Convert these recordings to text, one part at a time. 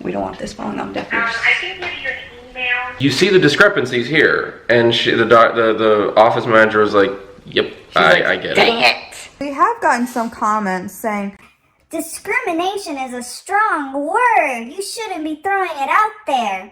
We don't want this falling on deaf ears. I can give you an email. You see the discrepancies here, and the office manager was like, "Yep, I get it." Dang it! We have gotten some comments saying, discrimination is a strong word. You shouldn't be throwing it out there.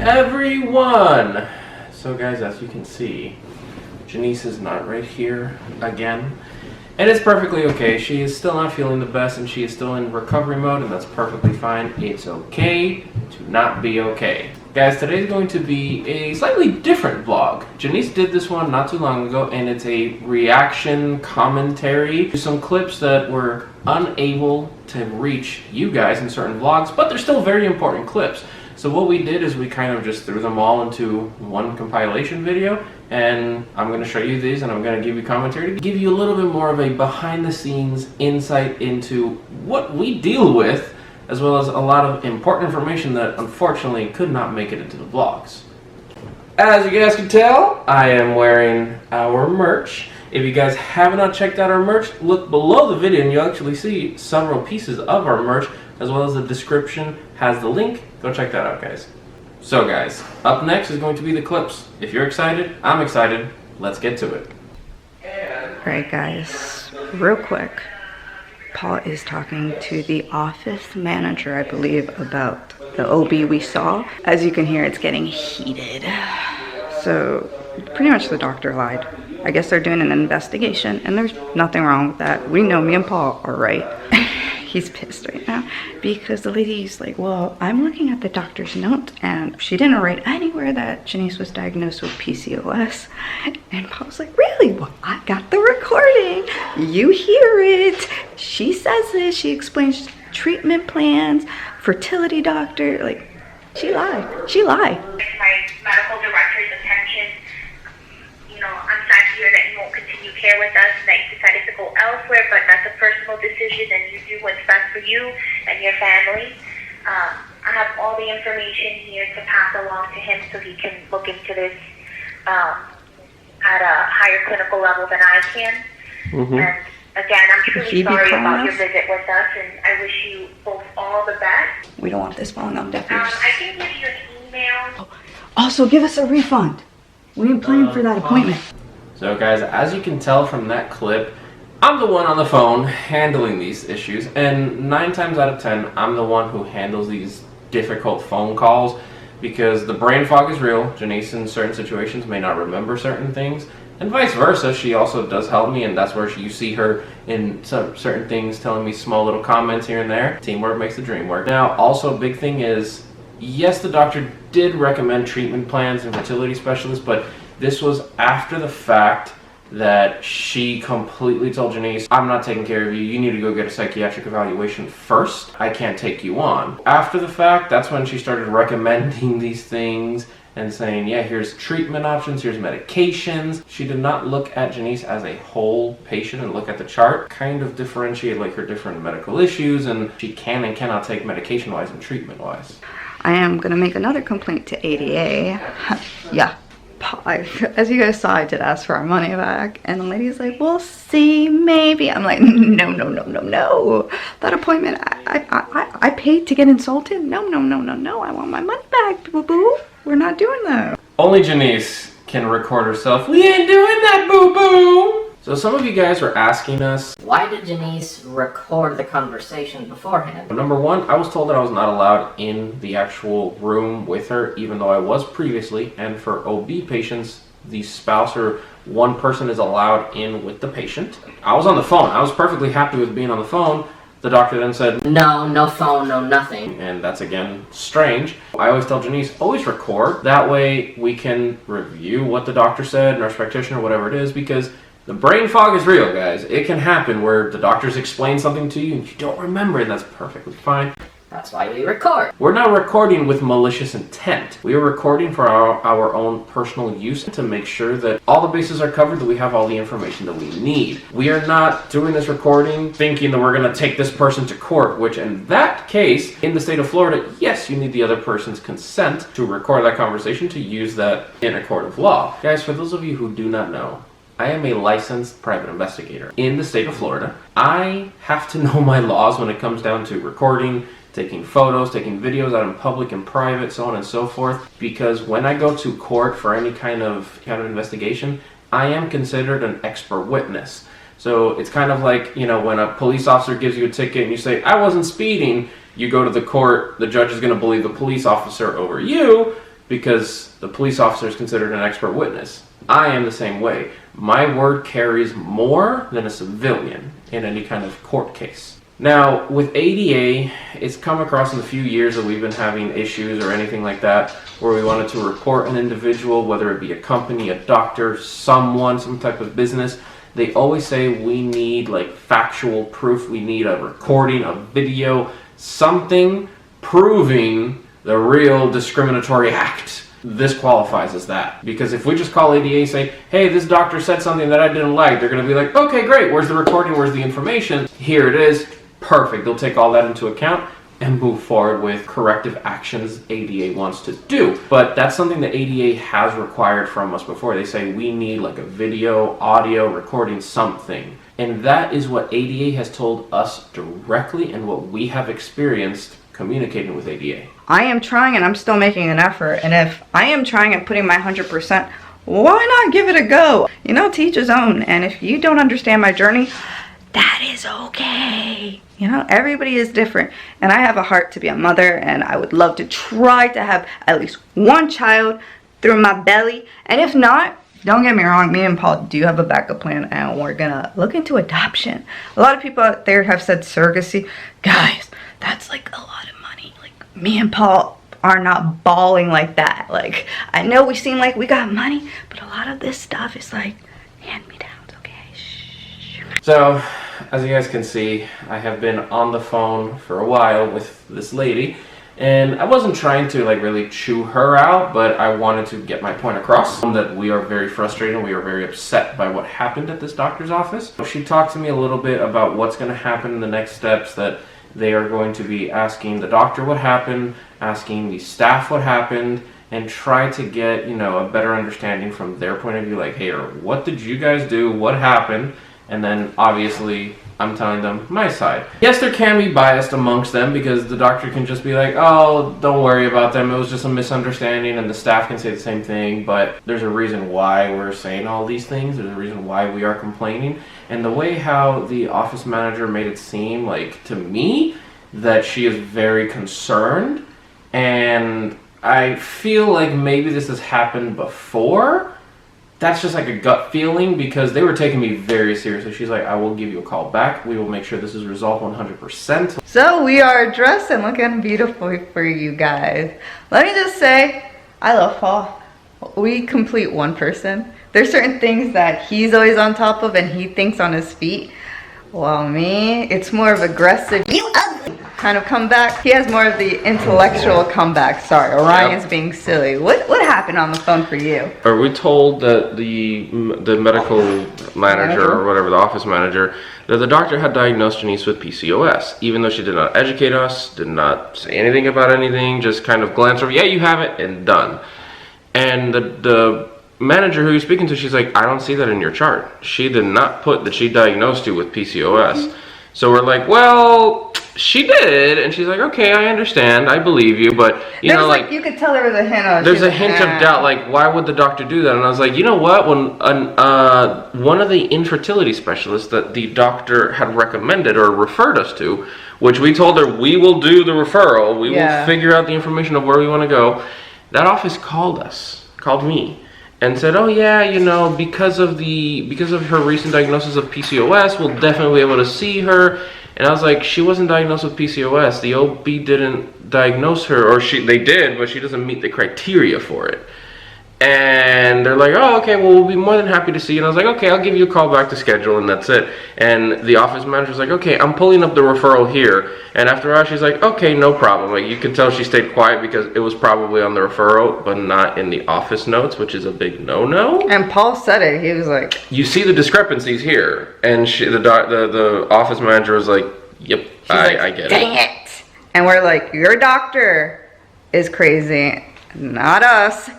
Everyone! So guys, as you can see, Janice is not right here again, and it's perfectly okay. She is still not feeling the best, and she is still in recovery mode, and that's perfectly fine. It's okay to not be okay. Guys, today is going to be a slightly different vlog. Janice did this one not too long ago, and it's a reaction commentary to some clips that were unable to reach you guys in certain vlogs, but they're still very important clips. So what we did is we kind of just threw them all into one compilation video, and I'm going to show you these and I'm going to give you commentary to give you a little bit more of a behind the scenes insight into what we deal with, as well as a lot of important information that unfortunately could not make it into the vlogs. As you guys can tell, I am wearing our merch. If you guys have not checked out our merch, look below the video and you'll actually see several pieces of our merch, as well as the description has the link. Go check that out, guys. So guys, up next is going to be the clips. If you're excited, I'm excited. Let's get to it. Alright guys, real quick. Paul is talking to the office manager, I believe, about the OB we saw. As you can hear, it's getting heated. So, pretty much the doctor lied. I guess they're doing an investigation, and there's nothing wrong with that. We know me and Paul are right. He's pissed right now because the lady's like, well, I'm looking at the doctor's note and she didn't write anywhere that Janice was diagnosed with PCOS. And Paul's like, really? Well, I got the recording. You hear it. She says this. She explains treatment plans, fertility doctor. Like, she lied. She lied. My medical director's attention. You know, I'm sad to hear that you won't continue care with us and that you decided to go elsewhere, but that's a personal decision and you do what's best for you and your family. I have all the information here to pass along to him so he can look into this at a higher clinical level than I can. And again, I'm truly sorry about your visit with us, and I wish you both all the best. We don't want this falling on deaf ears. I can give you an email. Also, give us a refund. We ain't playing for that appointment. So guys, as you can tell from that clip, I'm the one on the phone handling these issues, and 9 times out of 10, I'm the one who handles these difficult phone calls because the brain fog is real. Janice in certain situations may not remember certain things, and vice versa. She also does help me, and that's where you see her in some certain things telling me small little comments here and there. Teamwork makes the dream work. Now, also a big thing is, yes, the doctor did recommend treatment plans and fertility specialists, but this was after the fact that she completely told Janice, I'm not taking care of you, you need to go get a psychiatric evaluation first, I can't take you on. After the fact, that's when she started recommending these things and saying, yeah, here's treatment options, here's medications. She did not look at Janice as a whole patient and look at the chart, kind of differentiate like her different medical issues, and she can and cannot take medication-wise and treatment-wise. I am going to make another complaint to ADA. Yeah. As you guys saw, I did ask for our money back, and the lady's like, we'll see, maybe. I'm like, no. That appointment, I paid to get insulted. No. I want my money back, boo-boo. We're not doing that. Only Janice can record herself. We ain't doing that, boo-boo. So some of you guys were asking us, why did Janice record the conversation beforehand? Number one, I was told that I was not allowed in the actual room with her, even though I was previously, and for OB patients, the spouse or one person is allowed in with the patient. I was on the phone. I was perfectly happy with being on the phone. The doctor then said, no phone, no nothing. And that's again strange. I always tell Janice, always record. That way we can review what the doctor said, nurse practitioner, whatever it is, because the brain fog is real, guys. It can happen where the doctors explain something to you and you don't remember, and that's perfectly fine. That's why we record. We're not recording with malicious intent. We are recording for our own personal use to make sure that all the bases are covered, that we have all the information that we need. We are not doing this recording thinking that we're going to take this person to court, which in that case, in the state of Florida, yes, you need the other person's consent to record that conversation, to use that in a court of law. Guys, for those of you who do not know, I am a licensed private investigator in the state of Florida. I have to know my laws when it comes down to recording, taking photos, taking videos out in public and private, so on and so forth, because when I go to court for any kind of investigation, I am considered an expert witness. So it's kind of like, you know, when a police officer gives you a ticket and you say, I wasn't speeding, you go to the court, the judge is going to believe the police officer over you because the police officer is considered an expert witness. I am the same way. My word carries more than a civilian in any kind of court case. Now, with ADA, it's come across in the few years that we've been having issues or anything like that where we wanted to report an individual, whether it be a company, a doctor, someone, some type of business. They always say we need like factual proof, we need a recording, a video, something proving the real discriminatory act. This qualifies as that. Because if we just call ADA and say, hey, this doctor said something that I didn't like, they're going to be like, okay, great, where's the recording, where's the information? Here it is. Perfect. They'll take all that into account and move forward with corrective actions ADA wants to do. But that's something that ADA has required from us before. They say we need like a video, audio, recording something. And that is what ADA has told us directly and what we have experienced communicating with ADA. I am trying and I'm still making an effort. And if I am trying and putting my 100%, why not give it a go? You know, to each his own. And if you don't understand my journey, that is okay. You know, everybody is different. And I have a heart to be a mother, and I would love to try to have at least one child through my belly. And if not, don't get me wrong, me and Paul do have a backup plan, and we're gonna look into adoption. A lot of people out there have said surrogacy. Guys, that's like a lot of money. Like, me and Paul are not balling like that. Like, I know we seem like we got money, but a lot of this stuff is like hand-me-downs, okay? Shh. So, as you guys can see, I have been on the phone for a while with this lady, and I wasn't trying to like really chew her out, but I wanted to get my point across that we are very frustrated and we are very upset by what happened at this doctor's office. She talked to me a little bit about what's going to happen in the next steps, that they are going to be asking the doctor what happened, asking the staff what happened, and try to get, you know, a better understanding from their point of view, like, hey, what did you guys do, what happened? And then obviously I'm telling them my side. Yes, there can be bias amongst them because the doctor can just be like, oh, don't worry about them, it was just a misunderstanding, and the staff can say the same thing, but there's a reason why we're saying all these things, there's a reason why we are complaining. And the way how the office manager made it seem like to me that she is very concerned, and I feel like maybe this has happened before. That's just like a gut feeling because they were taking me very seriously. She's like, I will give you a call back. We will make sure this is resolved 100%. So we are dressed and looking beautiful for you guys. Let me just say, I love Paul. We complete one person. There's certain things that he's always on top of and he thinks on his feet. While me, it's more of aggressive. You ugly! Kind of comeback. He has more of the intellectual comeback. Sorry, Orion's being silly. What happened on the phone for you? Are we told that the medical manager or whatever, the office manager, that the doctor had diagnosed Janice with PCOS, even though she did not educate us, did not say anything about anything, just kind of glanced over, yeah, you have it, and done. And the manager who you're speaking to, she's like, I don't see that in your chart. She did not put that she diagnosed you with PCOS. So we're like, well, she did, and she's like, okay, I understand, I believe you, but you know, like you could tell there was a hint of of doubt, like why would the doctor do that? And I was like, you know what? When one of the infertility specialists that the doctor had recommended or referred us to, which we told her we will do the referral, we will figure out the information of where we want to go. That office called me, and said, oh yeah, you know, because of her recent diagnosis of PCOS, we'll definitely be able to see her. And I was like, she wasn't diagnosed with PCOS. The OB didn't diagnose her, or they did, but she doesn't meet the criteria for it. And they're like, oh, okay, well, we'll be more than happy to see you. And I was like, okay, I'll give you a call back to schedule, and that's it. And the office manager's like, okay, I'm pulling up the referral here. And after a while, she's like, okay, no problem. Like, you can tell she stayed quiet because it was probably on the referral, but not in the office notes, which is a big no-no. And Paul said it. He was like, you see the discrepancies here. And the office manager was like, yep, I get it. Dang it. And we're like, your doctor is crazy, not us.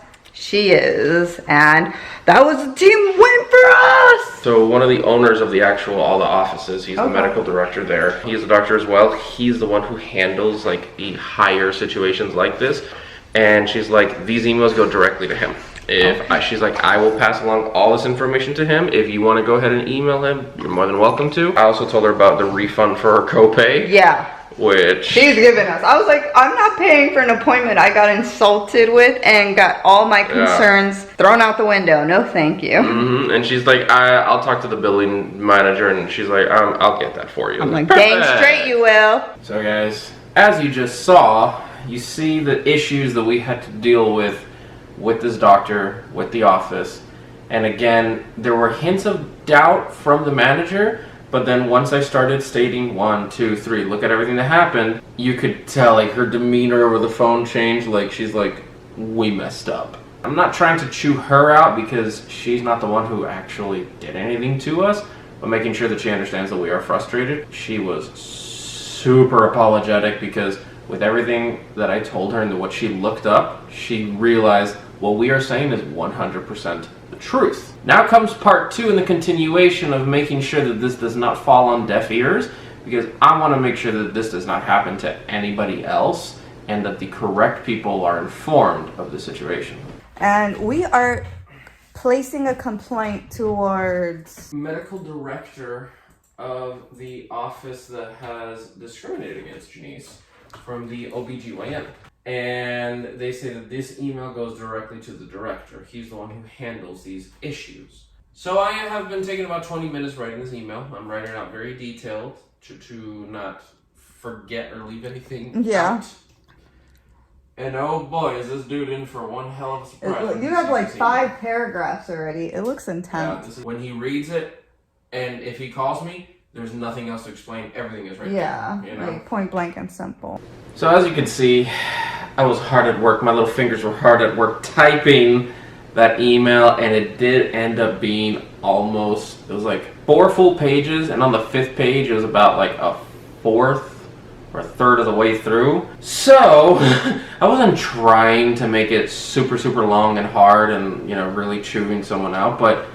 She is, and that was a team win for us. So one of the owners of all the offices, he's the medical director there. He's a doctor as well. He's the one who handles like the higher situations like this. And she's like, these emails go directly to him. She's like, I will pass along all this information to him. If you want to go ahead and email him, you're more than welcome to. I also told her about the refund for her copay. Yeah. Which she's given us. I was like, I'm not paying for an appointment I got insulted with and got all my concerns thrown out the window. No, thank you. Mm-hmm. And she's like, I'll talk to the billing manager, and she's like, I'll get that for you. I'm like, dang straight you will. So guys, as you just saw, you see the issues that we had to deal with this doctor, with the office. And again, there were hints of doubt from the manager. But then once I started stating 1, 2, 3, look at everything that happened, you could tell like her demeanor over the phone changed. Like she's like, we messed up. I'm not trying to chew her out because she's not the one who actually did anything to us, but making sure that she understands that we are frustrated. She was super apologetic because with everything that I told her and what she looked up, she realized what we are saying is 100% the truth. Now comes part 2 in the continuation of making sure that this does not fall on deaf ears, because I want to make sure that this does not happen to anybody else and that the correct people are informed of the situation. And we are placing a complaint towards medical director of the office that has discriminated against Janice from the OBGYN. And they say that this email goes directly to the director. He's the one who handles these issues. So I have been taking about 20 minutes writing this email. I'm writing it out very detailed to not forget or leave anything out. And oh boy, is this dude in for one hell of a surprise. You have like 5 paragraphs already. It looks intense. This is when he reads it, and if he calls me, there's nothing else to explain. Everything is right there. You know? Like point blank and simple. So as you can see, I was hard at work. My little fingers were hard at work typing that email, and it did end up being almost, it was like 4 full pages, and on the 5th page it was about like a 4th or a 1/3 of the way through. So I wasn't trying to make it super long and hard and, you know, really chewing someone out, but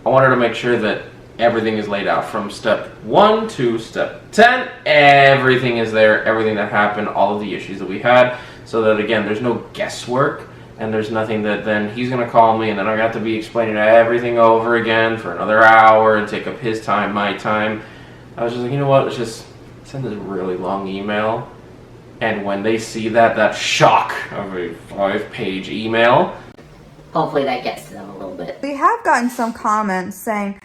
I wanted to make sure that everything is laid out from step 1 to step 10. Everything is there, everything that happened, all of the issues that we had, so that again, there's no guesswork, and there's nothing that then he's gonna call me and then I got to be explaining everything over again for another hour and take up his time, my time. I was just like, you know what, let's just send this really long email, and when they see that shock of a 5-page email, hopefully that gets to them a little bit. We have gotten some comments saying,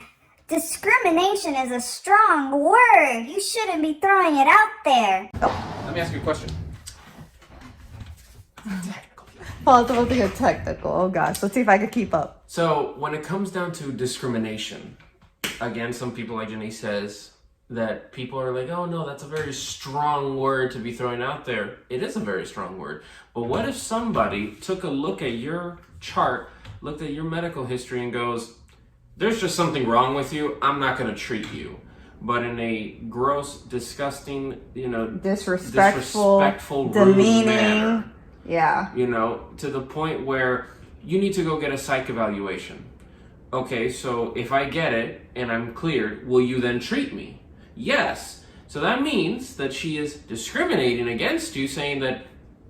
discrimination is a strong word. You shouldn't be throwing it out there. let me ask you a question. Paul's about to get technical. Oh gosh, let's see if I could keep up. So when it comes down to discrimination, again, some people, like Jenny says, that people are like, oh no, that's a very strong word to be throwing out there. It is a very strong word. But what if somebody took a look at your chart, looked at your medical history and goes, there's just something wrong with you, I'm not going to treat you. But in a gross, disgusting, you know, disrespectful rude demeaning manner. Yeah. You know, to the point where you need to go get a psych evaluation. Okay, so if I get it and I'm cleared, will you then treat me? Yes. So that means that she is discriminating against you, saying that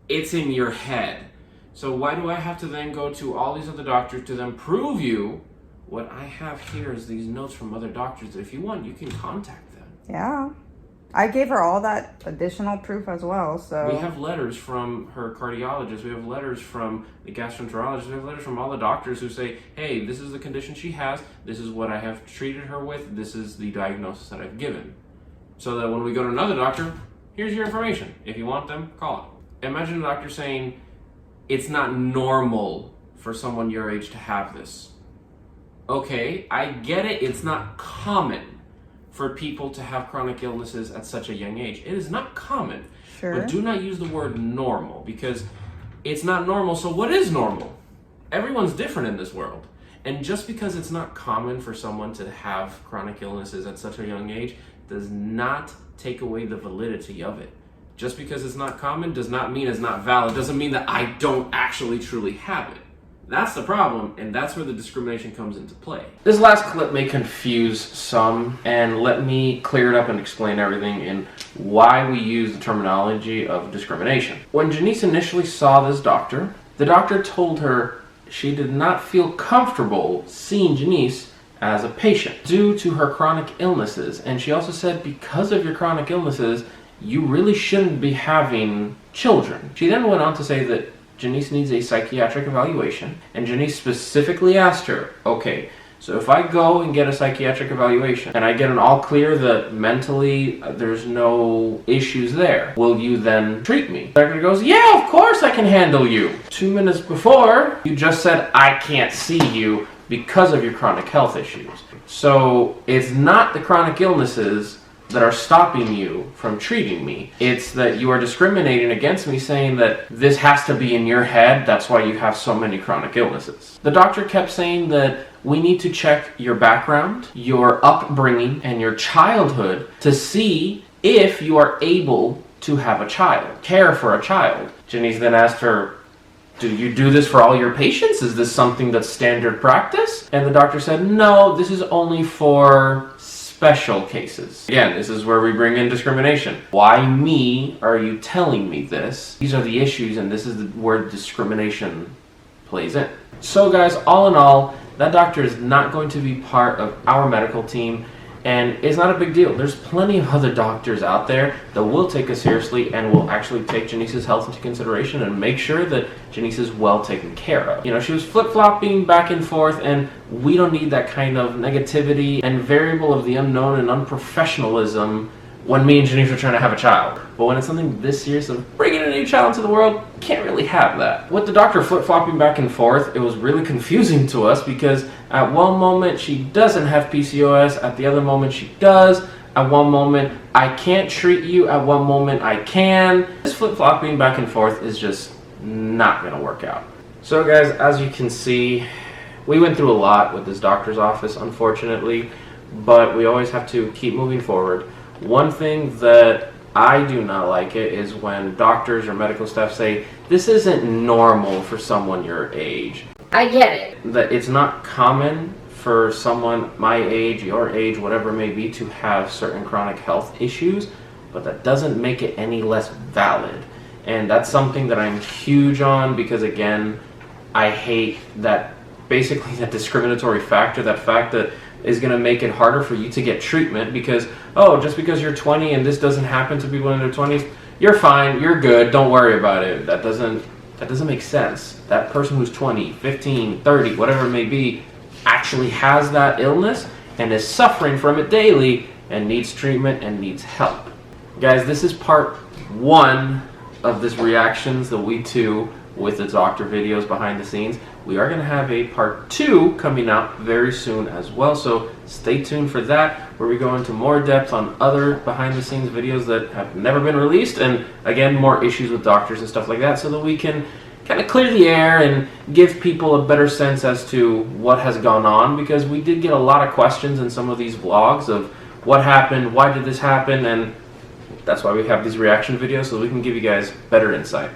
it's in your head. So why do I have to then go to all these other doctors to then prove you? What I have here is these notes from other doctors that if you want, you can contact them. Yeah. I gave her all that additional proof as well, so. We have letters from her cardiologist, we have letters from the gastroenterologist, we have letters from all the doctors who say, hey, this is the condition she has, this is what I have treated her with, this is the diagnosis that I've given. So that when we go to another doctor, here's your information. If you want them, call it. Imagine a doctor saying, it's not normal for someone your age to have this. Okay, I get it. It's not common for people to have chronic illnesses at such a young age. It is not common. Sure. But do not use the word normal, because it's not normal. So what is normal? Everyone's different in this world. And just because it's not common for someone to have chronic illnesses at such a young age does not take away the validity of it. Just because it's not common does not mean it's not valid. Doesn't mean that I don't actually truly have it. That's the problem, and that's where the discrimination comes into play. This last clip may confuse some, and let me clear it up and explain everything in why we use the terminology of discrimination. When Janice initially saw this doctor, the doctor told her she did not feel comfortable seeing Janice as a patient due to her chronic illnesses. And she also said, because of your chronic illnesses, you really shouldn't be having children. She then went on to say that Janice needs a psychiatric evaluation, and Janice specifically asked her, okay, so if I go and get a psychiatric evaluation and I get an all clear that mentally there's no issues there, will you then treat me? The doctor goes, yeah, of course I can handle you. 2 minutes before, you just said, I can't see you because of your chronic health issues. So it's not the chronic illnesses that are stopping you from treating me. It's that you are discriminating against me, saying that this has to be in your head, that's why you have so many chronic illnesses. The doctor kept saying that we need to check your background, your upbringing, and your childhood to see if you are able to have a child, care for a child. Janice then asked her, do you do this for all your patients? Is this something that's standard practice? And the doctor said, no, this is only for special cases. Again, this is where we bring in discrimination. Why me are you telling me this? These are the issues, and this is where discrimination plays in. So guys, all in all, that doctor is not going to be part of our medical team, and it's not a big deal. There's plenty of other doctors out there that will take us seriously and will actually take Janice's health into consideration and make sure that Janice is well taken care of. You know, she was flip-flopping back and forth, and we don't need that kind of negativity and variable of the unknown and unprofessionalism when me and Janice are trying to have a child. But when it's something this serious of bringing a new child into the world, can't really have that. With the doctor flip-flopping back and forth, it was really confusing to us because at one moment she doesn't have PCOS, at the other moment she does. At one moment I can't treat you, at one moment I can. This flip-flopping back and forth is just not gonna work out. So guys, as you can see, we went through a lot with this doctor's office, unfortunately, but we always have to keep moving forward. One thing that I do not like it is when doctors or medical staff say, this isn't normal for someone your age. I get it. That it's not common for someone my age, your age, whatever it may be, to have certain chronic health issues, but that doesn't make it any less valid. And that's something that I'm huge on, because again, I hate that, basically that discriminatory factor, that fact that is going to make it harder for you to get treatment because, oh, just because you're 20 and this doesn't happen to people in their 20s, you're fine, you're good, don't worry about it. That doesn't make sense. That person who's 20, 15, 30, whatever it may be, actually has that illness and is suffering from it daily and needs treatment and needs help. Guys, this is part 1 of this reactions that we do with the doctor videos behind the scenes. We are going to have a part 2 coming out very soon as well, so stay tuned for that, where we go into more depth on other behind the scenes videos that have never been released, and again, more issues with doctors and stuff like that, so that we can kind of clear the air and give people a better sense as to what has gone on, because we did get a lot of questions in some of these vlogs of what happened, why did this happen, and that's why we have these reaction videos, so we can give you guys better insight.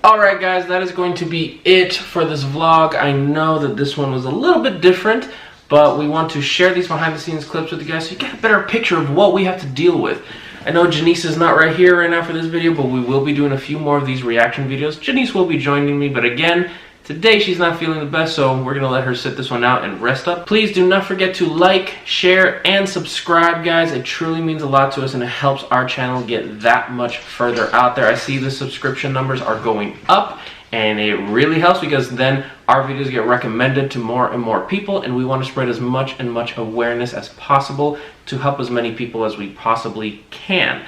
Alright guys, that is going to be it for this vlog. I know that this one was a little bit different, but we want to share these behind the scenes clips with you guys so you get a better picture of what we have to deal with. I know Janice is not right here right now for this video, but we will be doing a few more of these reaction videos. Janice will be joining me, but again, today she's not feeling the best, so we're going to let her sit this one out and rest up. Please do not forget to like, share, and subscribe, guys. It truly means a lot to us, and it helps our channel get that much further out there. I see the subscription numbers are going up, and it really helps because then our videos get recommended to more and more people, and we want to spread as much awareness as possible to help as many people as we possibly can.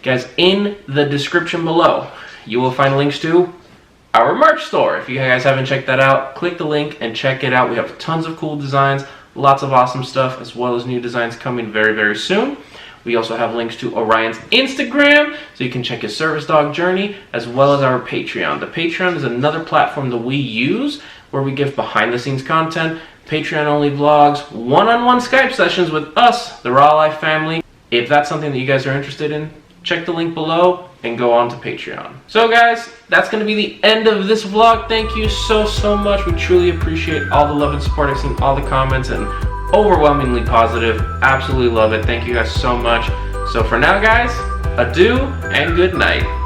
Guys, in the description below, you will find links to our merch store. If you guys haven't checked that out, click the link and check it out. We have tons of cool designs, lots of awesome stuff, as well as new designs coming very, very soon. We also have links to Orion's Instagram, so you can check his service dog journey, as well as our Patreon. The Patreon is another platform that we use where we give behind the scenes content, Patreon only vlogs, one-on-one Skype sessions with us, the Raw Life family. If that's something that you guys are interested in, check the link below and go on to Patreon. So guys, that's going to be the end of this vlog. Thank you so much. We truly appreciate all the love and support. I've seen all the comments and overwhelmingly positive. Absolutely love it. Thank you guys so much. So for now guys, adieu and good night.